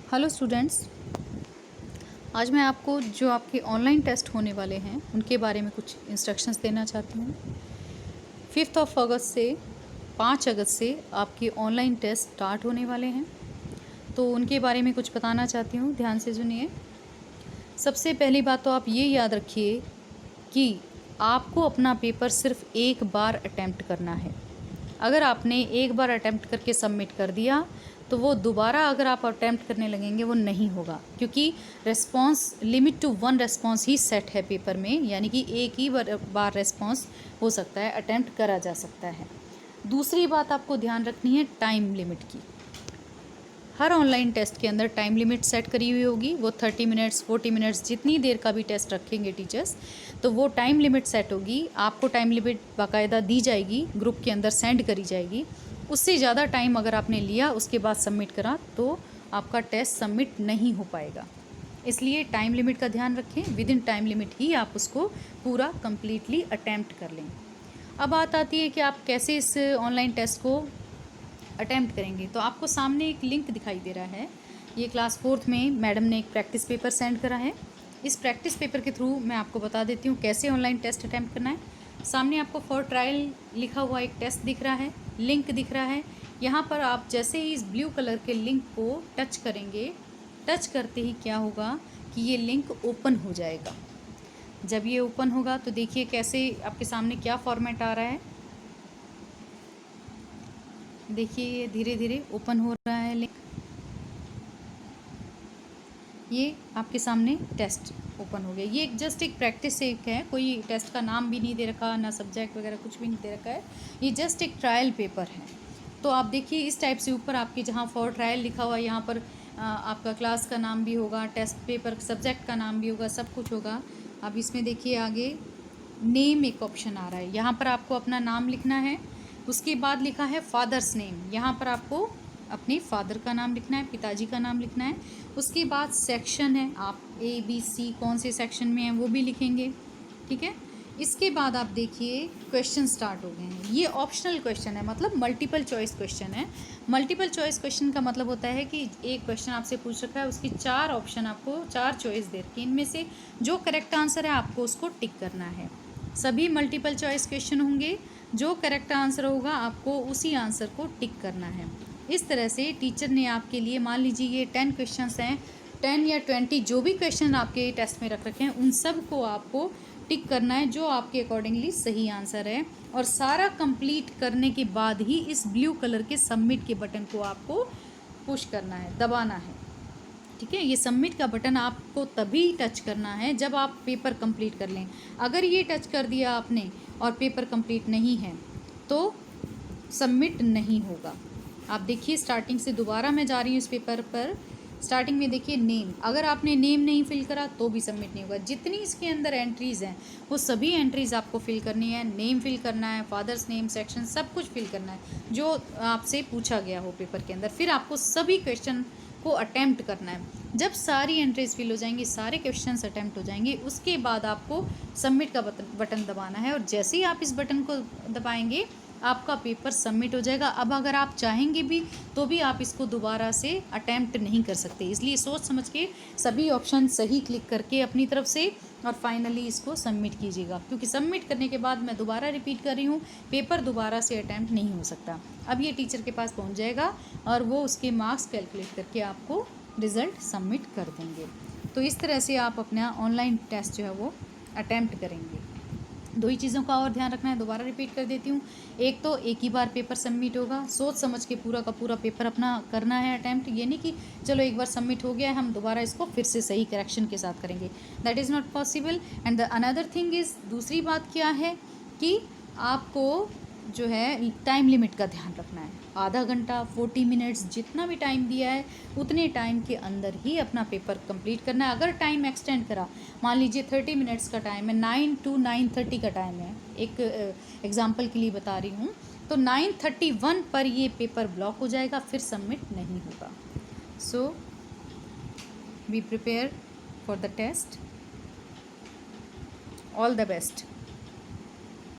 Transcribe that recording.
Hello students, आज मैं आपको जो आपके ऑनलाइन टेस्ट होने वाले हैं उनके बारे में कुछ इंस्ट्रक्शंस देना चाहती हूँ। 5 अगस्त से 5 अगस्त से आपके ऑनलाइन टेस्ट स्टार्ट होने वाले हैं, तो उनके बारे में कुछ बताना चाहती हूँ। ध्यान से सुनिए। सबसे पहली बात तो आप ये याद रखिए कि आपको अपना पेपर सिर्फ एक बार अटैम्प्ट करना है। अगर आपने एक बार अटैम्प्ट करके सबमिट कर दिया तो वो दोबारा अगर आप अटैम्प्ट करने लगेंगे वो नहीं होगा, क्योंकि रेस्पॉन्स लिमिट टू 1 रेस्पॉन्स ही सेट है पेपर में, यानी कि एक ही बार रेस्पॉन्स हो सकता है, अटैम्प्ट करा जा सकता है। दूसरी बात आपको ध्यान रखनी है टाइम लिमिट की। हर ऑनलाइन टेस्ट के अंदर टाइम लिमिट सेट करी हुई होगी। वो 30 मिनट्स 40 मिनट्स जितनी देर का भी टेस्ट रखेंगे टीचर्स, तो वो टाइम लिमिट सेट होगी। आपको टाइम लिमिट बाकायदा दी जाएगी, ग्रुप के अंदर सेंड करी जाएगी। उससे ज़्यादा टाइम अगर आपने लिया उसके बाद सबमिट करा तो आपका टेस्ट सबमिट नहीं हो पाएगा। इसलिए टाइम लिमिट का ध्यान रखें। विद इन टाइम लिमिट ही आप उसको पूरा कम्प्लीटली अटैम्प्ट कर लें। अब बात आती है कि आप कैसे इस ऑनलाइन टेस्ट को अटैम्प्ट करेंगे। तो आपको सामने एक लिंक दिखाई दे रहा है। ये क्लास 4th में मैडम ने एक प्रैक्टिस पेपर सेंड करा है। इस प्रैक्टिस पेपर के थ्रू मैं आपको बता देती हूँ कैसे ऑनलाइन टेस्ट अटैम्प्ट करना है। सामने आपको फॉर ट्रायल लिखा हुआ एक टेस्ट दिख रहा है, लिंक दिख रहा है। यहाँ पर आप जैसे ही इस ब्लू कलर के लिंक को टच करेंगे, टच करते ही क्या होगा कि ये लिंक ओपन हो जाएगा। जब ये ओपन होगा तो देखिए कैसे आपके सामने क्या फॉर्मेट आ रहा है। देखिए ये धीरे धीरे ओपन हो रहा है लिंक। ये आपके सामने टेस्ट ओपन हो गया। ये जस्ट एक प्रैक्टिस एक है, कोई टेस्ट का नाम भी नहीं दे रखा, ना सब्जेक्ट वगैरह कुछ भी नहीं दे रखा है। ये जस्ट एक ट्रायल पेपर है। तो आप देखिए इस टाइप से ऊपर आपके जहाँ फॉर ट्रायल लिखा हुआ है, यहाँ पर आपका क्लास का नाम भी होगा, टेस्ट पेपर सब्जेक्ट का नाम भी होगा, सब कुछ होगा। अब इसमें देखिए आगे नेम एक ऑप्शन आ रहा है। यहाँ पर आपको अपना नाम लिखना है। उसके बाद लिखा है फादर्स नेम। यहाँ पर आपको अपने फादर का नाम लिखना है, पिताजी का नाम लिखना है। उसके बाद सेक्शन है, आप ABC कौन से सेक्शन में हैं वो भी लिखेंगे, ठीक है। इसके बाद आप देखिए क्वेश्चन स्टार्ट हो गए हैं। ये ऑप्शनल क्वेश्चन है, मतलब मल्टीपल चॉइस क्वेश्चन है। मल्टीपल चॉइस क्वेश्चन का मतलब होता है कि एक क्वेश्चन आपसे पूछ रखा है, उसकी 4 ऑप्शन आपको 4 चॉइस दे रखी है, इनमें से जो करेक्ट आंसर है आपको उसको टिक करना है। सभी मल्टीपल चॉइस क्वेश्चन होंगे, जो करेक्ट आंसर होगा आपको उसी आंसर को टिक करना है। इस तरह से टीचर ने आपके लिए, मान लीजिए ये 10 क्वेश्चंस हैं, 10 या 20 जो भी क्वेश्चन आपके टेस्ट में रख रखे हैं उन सब को आपको टिक करना है जो आपके अकॉर्डिंगली सही आंसर है। और सारा कंप्लीट करने के बाद ही इस ब्लू कलर के सबमिट के बटन को आपको पुश करना है, दबाना है, ठीक है। ये सबमिट का बटन आपको तभी टच करना है जब आप पेपर कंप्लीट कर लें। अगर ये टच कर दिया आपने और पेपर कंप्लीट नहीं है तो सबमिट नहीं होगा। आप देखिए स्टार्टिंग से दोबारा मैं जा रही हूँ इस पेपर पर। स्टार्टिंग में देखिए नेम, अगर आपने नेम नहीं फिल करा तो भी सबमिट नहीं होगा। जितनी इसके अंदर एंट्रीज़ हैं वो सभी एंट्रीज़ आपको फिल करनी है। नेम फिल करना है, फादर्स नेम, सेक्शन, सब कुछ फिल करना है जो आपसे पूछा गया हो पेपर के अंदर। फिर आपको सभी क्वेश्चन को अटैम्प्ट करना है। जब सारी एंट्रीज फिल हो जाएंगी, सारे क्वेश्चंस अटैम्प्ट हो जाएंगे, उसके बाद आपको सबमिट का बटन दबाना है। और जैसे ही आप इस बटन को दबाएंगे आपका पेपर सबमिट हो जाएगा। अब अगर आप चाहेंगे भी तो भी आप इसको दोबारा से अटैम्प्ट नहीं कर सकते। इसलिए सोच समझ के सभी ऑप्शन सही क्लिक करके अपनी तरफ से और फाइनली इसको सबमिट कीजिएगा, क्योंकि सबमिट करने के बाद मैं दोबारा रिपीट कर रही हूँ, पेपर दोबारा से अटैम्प्ट नहीं हो सकता। अब ये टीचर के पास पहुँच जाएगा और वो उसके मार्क्स कैलकुलेट करके आपको रिज़ल्ट सबमिट कर देंगे। तो इस तरह से आप अपना ऑनलाइन टेस्ट जो है वो अटैम्प्ट करेंगे। 2 ही चीज़ों का और ध्यान रखना है, दोबारा रिपीट कर देती हूँ। एक तो एक ही बार पेपर सबमिट होगा, सोच समझ के पूरा का पूरा पेपर अपना करना है अटैम्प्ट। ये नहीं कि चलो एक बार सबमिट हो गया है हम दोबारा इसको फिर से सही करेक्शन के साथ करेंगे, that is not possible. And the another thing is, दूसरी बात क्या है कि आपको जो है टाइम लिमिट का ध्यान रखना है। आधा घंटा 40 मिनट्स जितना भी टाइम दिया है उतने टाइम के अंदर ही अपना पेपर कंप्लीट करना है। अगर टाइम एक्सटेंड करा, मान लीजिए 30 मिनट्स का टाइम है, 9 to 9:30 का टाइम है, एक एग्जांपल के लिए बता रही हूँ, तो 9:31 पर ये पेपर ब्लॉक हो जाएगा, फिर सबमिट नहीं होगा। So be prepare for the test. All the best.